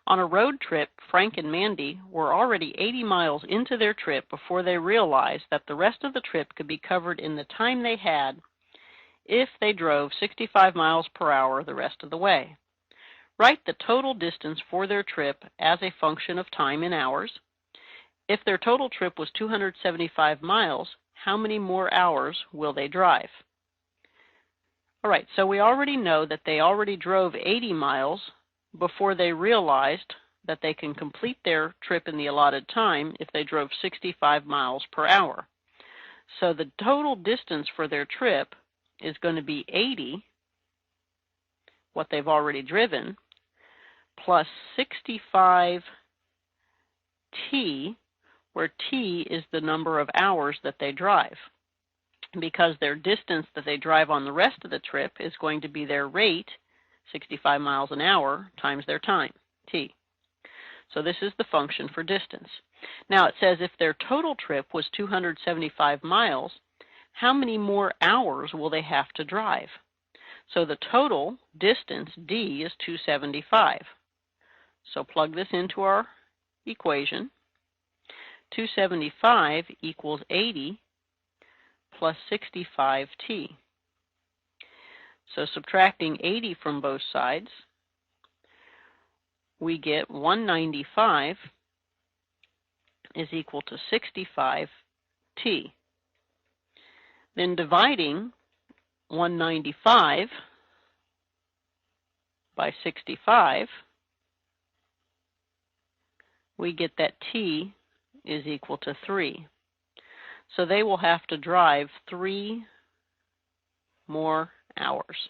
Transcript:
On a road trip, Frank and Mandy were already 80 miles into their trip before they realized that the rest of the trip could be covered in the time they had if they drove 65 miles per hour the rest of the way. Write the total distance for their trip as a function of time in hours. If their total trip was 275 miles, how many more hours will they drive? All right, so we already know that they already drove 80 miles before they realized that they can complete their trip in the allotted time if they drove 65 miles per hour. So the total distance for their trip is going to be 80, what they've already driven, plus 65t, where t is the number of hours that they drive, because their distance that they drive on the rest of the trip is going to be their rate, 65 miles an hour, times their time, t. So this is the function for distance. Now it says if their total trip was 275 miles, how many more hours will they have to drive? So the total distance, d, is 275. So plug this into our equation. 275 equals 80 plus 65t. So subtracting 80 from both sides, we get 195 is equal to 65t. Then dividing 195 by 65, we get that t is equal to 3. So they will have to drive 3 more hours.